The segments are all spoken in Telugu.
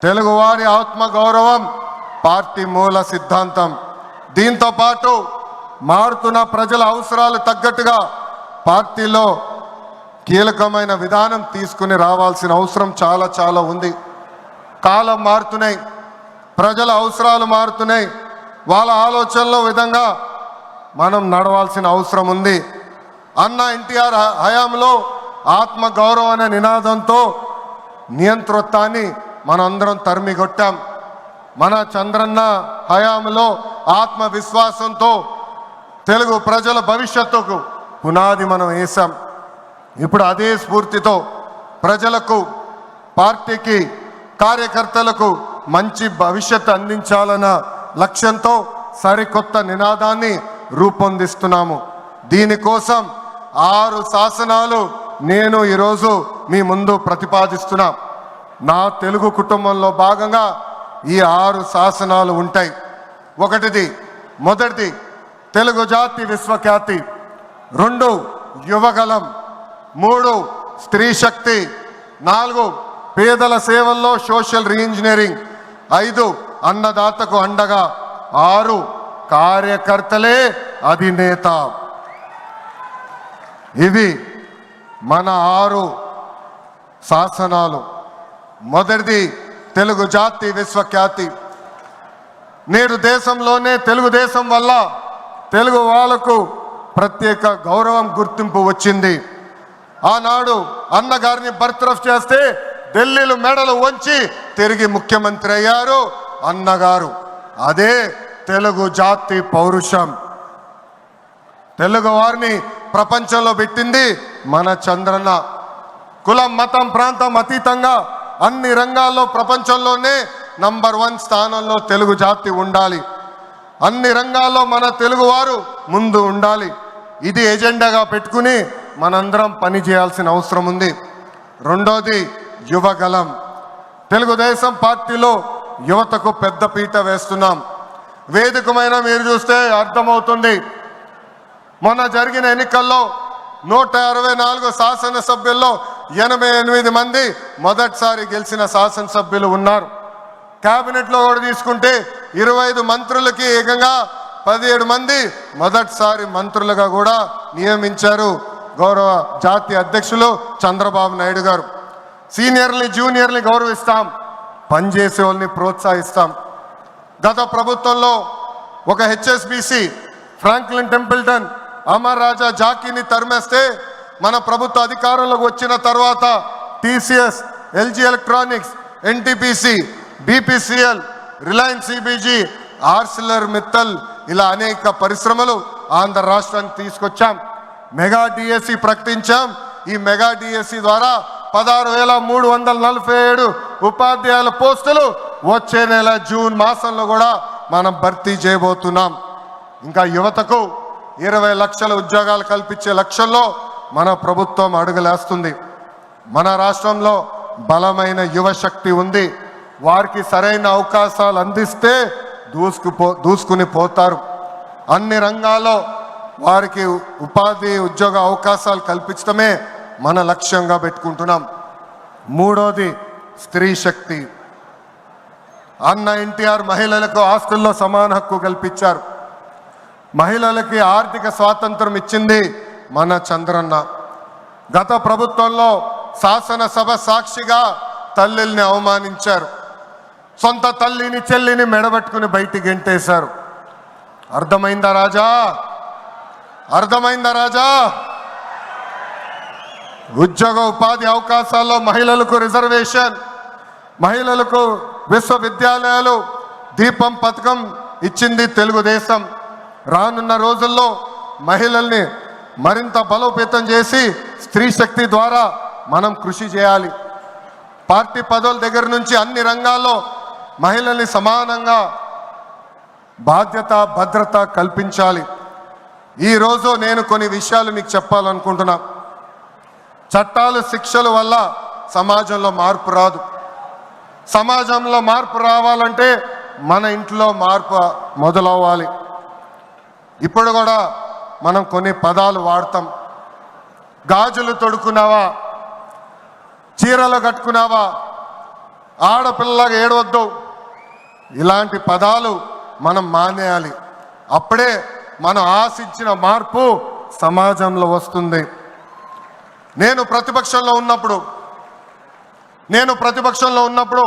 తెలుగువారి ఆత్మ గౌరవం పార్టీ మూల సిద్ధాంతం. దీంతో పాటు మారుతున్న ప్రజల అవసరాలు తగ్గట్టుగా పార్టీలో కీలకమైన విధానం తీసుకుని రావాల్సిన అవసరం చాలా ఉంది. కాలం మారుతున్నాయి, ప్రజల అవసరాలు మారుతున్నాయి, వాళ్ళ ఆలోచనల విధంగా మనం నడవాల్సిన అవసరం ఉంది. అన్న ఎన్టీఆర్ హయాంలో ఆత్మ గౌరవం అనే నినాదంతో నియంతృత్వాన్ని మనందరం తరిమికొట్టాం. మన చంద్రన్న హయాంలో ఆత్మవిశ్వాసంతో తెలుగు ప్రజల భవిష్యత్తుకు పునాది మనం వేశాం. ఇప్పుడు అదే స్ఫూర్తితో ప్రజలకు, పార్టీకి, కార్యకర్తలకు మంచి భవిష్యత్తు అందించాలన్న లక్ష్యంతో సరికొత్త నినాదాన్ని రూపొందిస్తున్నాము. దీనికోసం 6 శాసనాలు నేను ఈరోజు మీ ముందు ప్రతిపాదిస్తున్నా. నా తెలుగు కుటుంబంలో భాగంగా ఈ 6 శాసనాలు ఉంటాయి. మొదటిది తెలుగు జాతి విశ్వఖ్యాతి, 2 యువగలం, 3 స్త్రీ శక్తి, 4 పేదల సేవల్లో సోషల్ రీఇంజనీరింగ్, 5 అన్నదాతకు అండగా, 6 కార్యకర్తలే అధినేత. ఇవి మన 6 శాసనాలు. మొదటిది తెలుగు జాతి విశ్వఖ్యాతి. నేడు దేశంలోనే తెలుగుదేశం వల్ల తెలుగు వాళ్ళకు ప్రత్యేక గౌరవం, గుర్తింపు వచ్చింది. ఆనాడు అన్నగారిని బర్తరఫ్ చేస్తే ఢిల్లీలో మెడలు వంచి తిరిగి ముఖ్యమంత్రి అయ్యారు అన్నగారు. అదే తెలుగు జాతి పౌరుషం. తెలుగు వారిని ప్రపంచంలో పెట్టింది మన చంద్రన్న. కులం, మతం, ప్రాంతం అతీతంగా అన్ని రంగాల్లో ప్రపంచంలోనే నంబర్ 1 స్థానంలో తెలుగు జాతి ఉండాలి. అన్ని రంగాల్లో మన తెలుగువారు ముందు ఉండాలి. ఇది ఎజెండాగా పెట్టుకుని మనందరం పని చేయాల్సిన అవసరం ఉంది. రెండోది యువగలం. తెలుగుదేశం పార్టీలో యువతకు పెద్ద పీట వేస్తున్నాం. వేదికమైన మీరు చూస్తే అర్థమవుతుంది. మొన్న జరిగిన ఎన్నికల్లో 164 శాసనసభ్యుల్లో 88 మంది మొదటిసారి గెలిచిన శాసనసభ్యులు ఉన్నారు. కేబినెట్లో కూడా తీసుకుంటే 25 మంత్రులకి ఏకంగా 17 మంది మొదటిసారి మంత్రులుగా కూడా నియమించారు గౌరవ జాతీయ అధ్యక్షులు చంద్రబాబు నాయుడు గారు. సీనియర్ని, జూనియర్ని గౌరవిస్తాం, పనిచేసే వాళ్ళని ప్రోత్సహిస్తాం. గత ప్రభుత్వంలో ఒక HSBC, Franklin Templeton, Amar Raja జాకీని తరిమేస్తే మన ప్రభుత్వ అధికారంలోకి వచ్చిన తర్వాత TCS, LG electronics, NTPC, BPCL, Reliance CBG, Arcelor Mittal ఇలా అనేక పరిశ్రమలు ఆంధ్ర రాష్ట్రానికి తీసుకొచ్చాం. మెగా డిఎస్సి ప్రకటించాం. ఈ మెగా డిఎస్సి ద్వారా 16,347 ఉపాధ్యాయుల పోస్టులు వచ్చే నెల జూన్ మాసంలో కూడా మనం భర్తీ చేయబోతున్నాం. ఇంకా యువతకు 20 లక్షల ఉద్యోగాలు కల్పించే లక్ష్యంలో మన ప్రభుత్వం అడుగులేస్తుంది. మన రాష్ట్రంలో బలమైన యువశక్తి ఉంది. వారికి సరైన అవకాశాలు అందిస్తే దూసుకుని పోతారు. అన్ని రంగాల్లో వారికి ఉపాధి, ఉద్యోగ అవకాశాలు కల్పించడమే మన లక్ష్యంగా పెట్టుకుంటున్నాం. మూడోది స్త్రీ శక్తి. అన్న ఎన్టీఆర్ మహిళలకు ఆస్తుల్లో సమాన హక్కు కల్పించారు. మహిళలకి ఆర్థిక స్వాతంత్రం ఇచ్చింది మన చంద్రన్న. గత ప్రభుత్వంలో శాసనసభ సాక్షిగా తల్లిని అవమానించారు. సొంత తల్లిని, చెల్లిని మెడబెట్టుకుని బయటికి గెంటేశారు. అర్థమైందా రాజా? అర్థమైందా రాజా? ఉద్యోగ ఉపాధి అవకాశాల్లో మహిళలకు రిజర్వేషన్, మహిళలకు విశ్వవిద్యాలయాలు, దీపం పథకం ఇచ్చింది తెలుగుదేశం. రానున్న రోజుల్లో మహిళల్ని మరింత బలోపేతం చేసి స్త్రీ శక్తి ద్వారా మనం కృషి చేయాలి. పార్టీ పదవుల దగ్గర నుంచి అన్ని రంగాల్లో మహిళల్ని సమానంగా బాధ్యత, భద్రత కల్పించాలి. ఈరోజు నేను కొన్ని విషయాలు మీకు చెప్పాలనుకుంటున్నా. చట్టాలు, శిక్షల వల్ల సమాజంలో మార్పు రాదు. సమాజంలో మార్పు రావాలంటే మన ఇంట్లో మార్పు మొదలవ్వాలి. ఇప్పుడు కూడా మనం కొన్ని పదాలు వాడతాం. గాజులు తొడుకున్నావా, చీరలు కట్టుకున్నావా, ఆడపిల్లగా ఏడవద్దు, ఇలాంటి పదాలు మనం మానేయాలి. అప్పుడే మనం ఆశించిన మార్పు సమాజంలో వస్తుంది. నేను ప్రతిపక్షంలో ఉన్నప్పుడు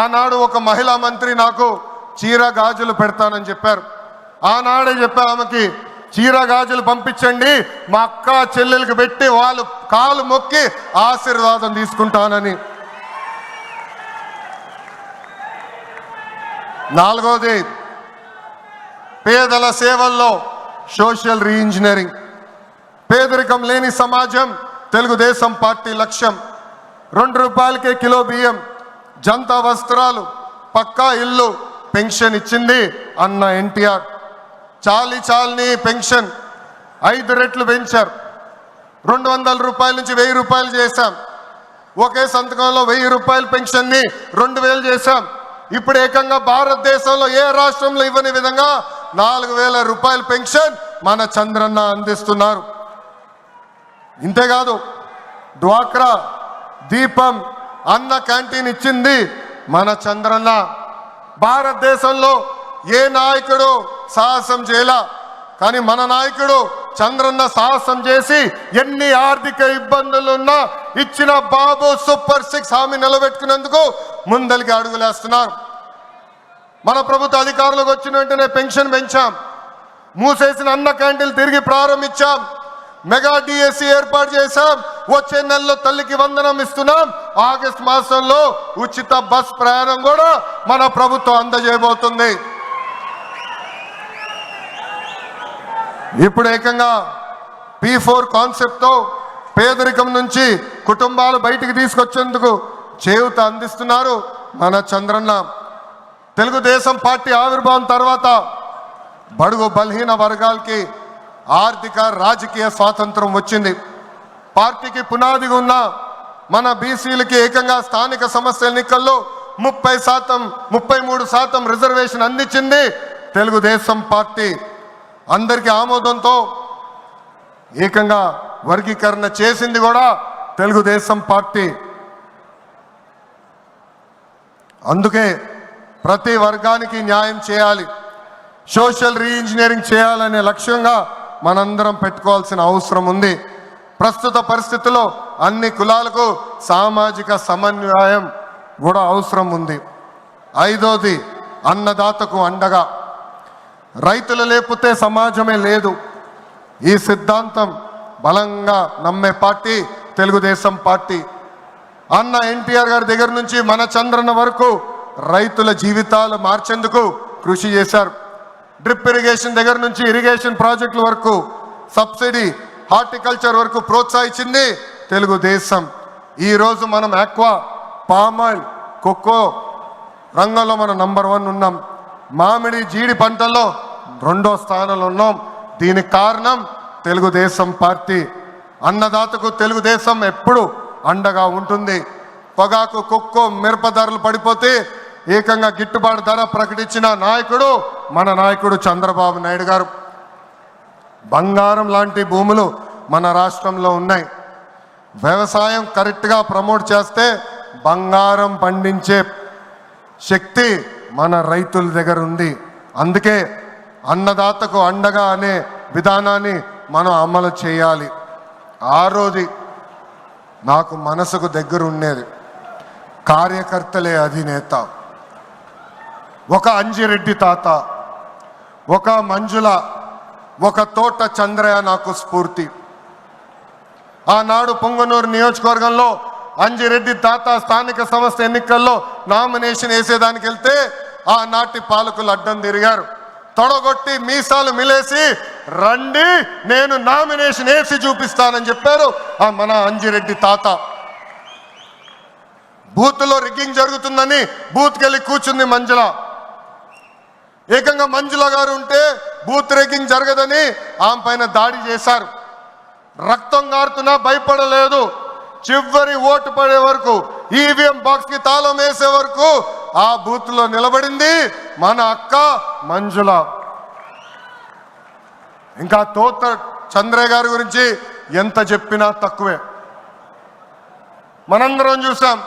ఆనాడు ఒక మహిళా మంత్రి నాకు చీర గాజులు పెడతానని చెప్పారు. ఆనాడే చెప్పారు ఆమెకి, చీర గాజులు పంపించండి, మా అక్క చెల్లెలకు పెట్టి వాళ్ళు కాలు మొక్కి ఆశీర్వాదం తీసుకుంటానని. నాలుగోది, పేదల సేవల్లో సోషల్ రీఇంజనీరింగ్. పేదరికం లేని సమాజం తెలుగుదేశం పార్టీ లక్ష్యం. 2 రూపాయలకే కిలో బియ్యం, జంతా వస్త్రాలు, పక్కా ఇల్లు, పెన్షన్ ఇచ్చింది అన్న ఎన్టీఆర్. చాలని పెన్షన్ 5 రెట్లు పెంచారు. 200 రూపాయల నుంచి 1000 రూపాయలు చేశాం. ఒకే సంతకంలో 1000 రూపాయల పెన్షన్ని 2000 చేశాం. ఇప్పుడు ఏకంగా భారతదేశంలో ఏ రాష్ట్రంలో ఇవ్వని విధంగా 4000 రూపాయల పెన్షన్ మన చంద్రన్న అందిస్తున్నారు. ఇంతేకాదు, డ్వాక్రా, దీపం, అన్న క్యాంటీన్ ఇచ్చింది మన చంద్రన్న. భారతదేశంలో ఏ నాయకుడు సాహసం చేయలా, కానీ మన నాయకుడు చంద్రన్న సాహసం చేసి ఎన్ని ఆర్థిక ఇబ్బందులున్నా ఇచ్చిన బాబు సూపర్ 6 హామీ నిలబెట్టుకునేందుకు ముందలికి అడుగులేస్తున్నారు. మన ప్రభుత్వ అధికారులకు వచ్చిన వెంటనే పెన్షన్ పెంచాం. మూసేసిన అన్న క్యాంటీన్లు తిరిగి ప్రారంభించాం. మెగా డిఎస్సి ఏర్పాటు చేశాం. వచ్చే నెలలో తల్లికి వందనం ఇస్తున్నాం. ఆగస్టు మాసంలో ఉచిత బస్ ప్రయాణం కూడా మన ప్రభుత్వం అందజేయబోతుంది. ఇప్పుడు ఏకంగా P4 కాన్సెప్ట్తో పేదరికం నుంచి కుటుంబాలు బయటికి తీసుకొచ్చేందుకు చేయూత అందిస్తున్నారు మన చంద్రన్న. తెలుగుదేశం పార్టీ ఆవిర్భావం తర్వాత బడుగు బలహీన వర్గాలకి ఆర్థిక రాజకీయ స్వాతంత్రం వచ్చింది. పార్టీకి పునాదిగా ఉన్న మన బీసీలకి ఏకంగా స్థానిక సంస్థల ఎన్నికల్లో 33% రిజర్వేషన్ అందించింది తెలుగుదేశం పార్టీ. అందరికీ ఆమోదంతో ఏకంగా వర్గీకరణ చేసింది కూడా తెలుగుదేశం పార్టీ. అందుకే ప్రతి వర్గానికి న్యాయం చేయాలి, సోషల్ రీఇంజనీరింగ్ చేయాలనే లక్ష్యంగా మనందరం పెట్టుకోవాల్సిన అవసరం ఉంది. ప్రస్తుత పరిస్థితుల్లో అన్ని కులాలకు సామాజిక సమన్వయం కూడా అవసరం ఉంది. 5వది, అన్నదాతకు అండగా. రైతులు లేకపోతే సమాజమే లేదు. ఈ సిద్ధాంతం బలంగా నమ్మే పార్టీ తెలుగుదేశం పార్టీ. అన్న ఎన్టీఆర్ గారి దగ్గర నుంచి మన చంద్రన్న వరకు రైతుల జీవితాలు మార్చేందుకు కృషి చేశారు. డ్రిప్ ఇరిగేషన్ దగ్గర నుంచి ఇరిగేషన్ ప్రాజెక్టుల వరకు, సబ్సిడీ, హార్టికల్చర్ వరకు ప్రోత్సహించింది తెలుగుదేశం. ఈరోజు మనం ఆక్వా, పామాయిల్, కోకో రంగంలో మనం నంబర్ 1 ఉన్నాం. మామిడి, జీడి పంటల్లో 2వ స్థానంలో ఉన్నాం. దీనికి కారణం తెలుగుదేశం పార్టీ. అన్నదాతకు తెలుగుదేశం ఎప్పుడు అండగా ఉంటుంది. పొగాకు, కొక్కో, మిరప ధరలు పడిపోతే ఏకంగా గిట్టుబాటు ధర ప్రకటించిన నాయకుడు మన నాయకుడు చంద్రబాబు నాయుడు గారు. బంగారం లాంటి భూములు మన రాష్ట్రంలో ఉన్నాయి. వ్యవసాయం కరెక్ట్గా ప్రమోట్ చేస్తే బంగారం పండించే శక్తి మన రైతుల దగ్గర ఉంది. అందుకే అన్నదాతకు అండగా అనే విధానాన్ని మనం అమలు చేయాలి. 6వది, నాకు మనసుకు దగ్గర ఉండేది, కార్యకర్తలే అధినేత. ఒక అంజిరెడ్డి తాత, ఒక మంజుల, ఒక తోట చంద్రయ్య నాకు స్ఫూర్తి. ఆనాడు పొంగనూరు నియోజకవర్గంలో అంజిరెడ్డి తాత స్థానిక సంస్థ ఎన్నికల్లో నామినేషన్ వేసేదానికి వెళ్తే ఆనాటి పాలకులు అడ్డం తిరిగారు. తొడగొట్టి మీసాలు మిలేసి, రండి నేను నామినేషన్ వేసి చూపిస్తానని చెప్పారు మన అంజిరెడ్డి తాత. బూత్లో రిగ్గింగ్ జరుగుతుందని బూత్కి వెళ్ళి కూర్చుంది మంజుల. ఏకంగా మంజుల గారు ఉంటే బూత్ రిగ్గింగ్ జరగదని ఆమె పైన దాడి చేశారు. రక్తం గారుతున్నా భయపడలేదు. చివరి ఓటు పడే వరకు, ఈవీఎం బాక్స్ కి తాళం వేసే వరకు ఆ బూత్ లో నిలబడింది మన అక్క మంజుల. ఇంకా తోట చంద్రయ్య గారి గురించి ఎంత చెప్పినా తక్కువే. మనందరం చూసాం,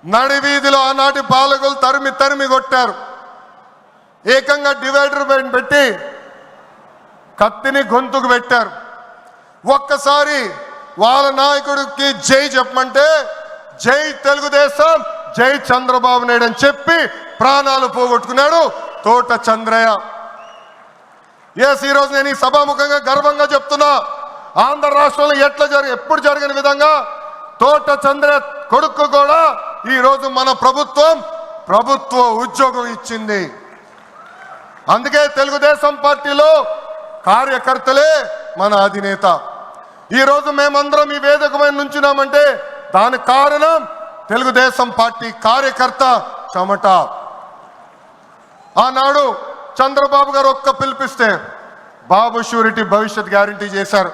నడివీధిలో ఆనాటి పాలకులు తరిమి తరిమి కొట్టారు. ఏకంగా డివైడర్ పైన పెట్టి కత్తిని గొంతుకు పెట్టారు. ఒక్కసారి వాళ్ళ నాయకుడికి జై చెప్పమంటే జై తెలుగుదేశం, జై చంద్రబాబు నాయుడు అని చెప్పి ప్రాణాలు పోగొట్టుకున్నాడు తోట చంద్రయ్య. ఈరోజు నేను ఈ సభాముఖంగా గర్వంగా చెప్తున్నా, ఆంధ్ర రాష్ట్రంలో ఎప్పుడు జరిగిన విధంగా తోట చంద్రయ్య కొడుకు కూడా ఈరోజు మన ప్రభుత్వ ఉద్యోగం ఇచ్చింది. అందుకే తెలుగుదేశం పార్టీలో కార్యకర్తలే మన అధినేత. ఈరోజు మేమందరం ఈ వేదిక మీద నుంచున్నామంటే దానికి కారణం తెలుగుదేశం పార్టీ కార్యకర్త చెమట. ఆనాడు చంద్రబాబు గారు ఒక్క పిలిపిస్తే బాబు షూరిటీ భవిష్యత్ గ్యారంటీ చేశారు.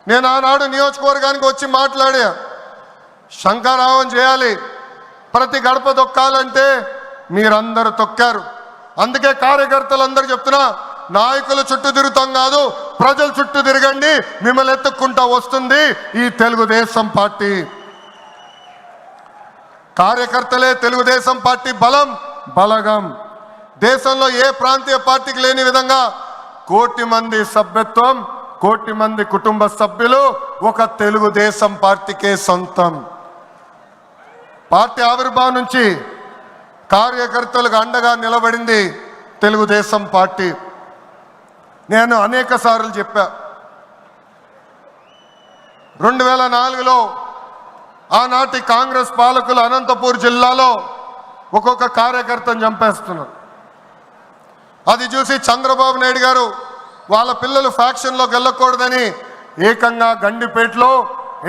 నేను ఆనాడు నియోజకవర్గానికి వచ్చి మాట్లాడా, శంఖారావం చేయాలి, ప్రతి గడప తొక్కాలంటే మీరందరూ తొక్కారు. అందుకే కార్యకర్తలందరూ చెప్తున్నా, నాయకుల చుట్టూ తిరుగుతాం కాదు, ప్రజల చుట్టూ తిరగండి, మిమ్మల్ని ఎత్తుక్కుంటా వస్తుంది ఈ తెలుగుదేశం పార్టీ. కార్యకర్తలే తెలుగుదేశం పార్టీ బలగం. దేశంలో ఏ ప్రాంతీయ పార్టీకి లేని విధంగా 1 కోటి మంది సభ్యత్వం, 1 కోటి మంది కుటుంబ సభ్యులు ఒక తెలుగుదేశం పార్టీకే సొంతం. పార్టీ ఆవిర్భావం నుంచి కార్యకర్తలకు అండగా నిలబడింది తెలుగుదేశం పార్టీ. నేను అనేక సార్లు చెప్పా, 2004లో ఆనాటి కాంగ్రెస్ పాలకులు అనంతపూర్ జిల్లాలో ఒక్కొక్క కార్యకర్తను చంపేస్తున్నారు. అది చూసి చంద్రబాబు నాయుడు గారు వాళ్ళ పిల్లలు ఫ్యాక్షన్లోకి వెళ్ళకూడదని ఏకంగా గండిపేటలో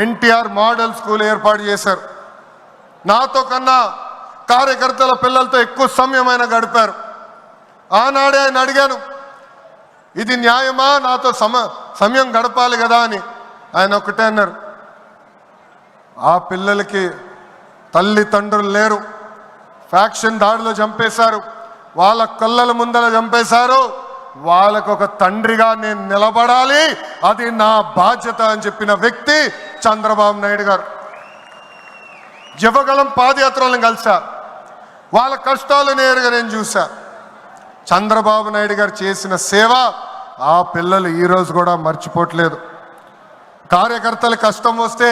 ఎన్టీఆర్ మోడల్ స్కూల్ ఏర్పాటు చేశారు. నాతో కన్నా కార్యకర్తల పిల్లలతో ఎక్కువ సమయం ఆయన గడిపారు. ఆనాడే ఆయన అడిగాను, ఇది న్యాయమా, నాతో సమయం గడపాలి కదా అని. ఆయన ఒకటే అన్నారు, ఆ పిల్లలకి తల్లిదండ్రులు లేరు, ఫ్యాక్షన్ దాడిలో చంపేశారు, వాళ్ళ కళ్ళల ముందర చంపేశారు, వాళ్ళకు ఒక తండ్రిగా నేను నిలబడాలి, అది నా బాధ్యత అని చెప్పిన వ్యక్తి చంద్రబాబు నాయుడు గారు. యువగలం పాదయాత్రలను కలిసా, వాళ్ళ కష్టాలు నేరుగా నేను చూసా. చంద్రబాబు నాయుడు గారు చేసిన సేవ ఆ పిల్లలు ఈరోజు కూడా మర్చిపోవట్లేదు. కార్యకర్తల కష్టం వస్తే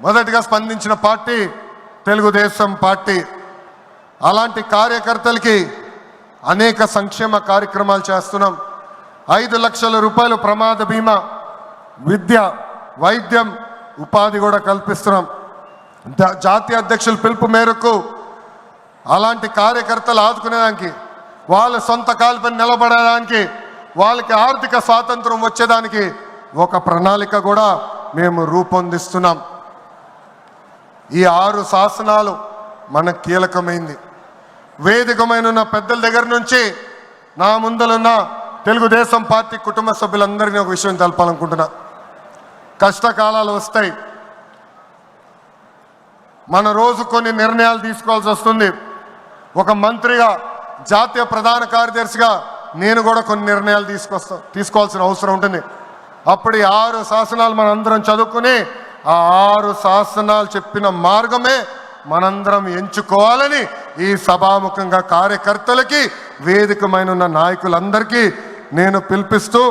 మొదటిగా స్పందించిన పార్టీ తెలుగుదేశం పార్టీ. అలాంటి కార్యకర్తలకి అనేక సంక్షేమ కార్యక్రమాలు చేస్తున్నాం. 5 లక్షల రూపాయలు ప్రమాద బీమా, విద్య, వైద్యం, ఉపాధి కూడా కల్పిస్తున్నాం. జాతీయ అధ్యక్షుల పిలుపు మేరకు అలాంటి కార్యకర్తలు ఆదుకునేదానికి, వాళ్ళ సొంత కాలుపై నిలబడడానికి, వాళ్ళకి ఆర్థిక స్వాతంత్రం వచ్చేదానికి ఒక ప్రణాళిక కూడా మేము రూపొందిస్తున్నాం. ఈ 6 శాసనాలు మనకు కీలకమైంది. వేదికమైన పెద్దల దగ్గర నుంచి నా ముందలున్న తెలుగుదేశం పార్టీ కుటుంబ సభ్యులందరినీ ఒక విషయం తెలపాలనుకుంటున్నా. కష్టకాలాలు వస్తాయి, మన రోజు కొన్ని నిర్ణయాలు తీసుకోవాల్సి వస్తుంది. ఒక మంత్రిగా, జాతీయ ప్రధాన కార్యదర్శిగా నేను కూడా కొన్ని నిర్ణయాలు తీసుకోవాల్సిన అవసరం ఉంటుంది. అప్పుడు ఈ 6 శాసనాలు మనందరం చదువుకుని ఆ 6 శాసనాలు చెప్పిన మార్గమే మనందరం ఎంచుకోవాలని ఈ సభాముఖంగా కార్యకర్తలకి, వేదికమైన నాయకులందరికీ నేను పిలిపిస్తూ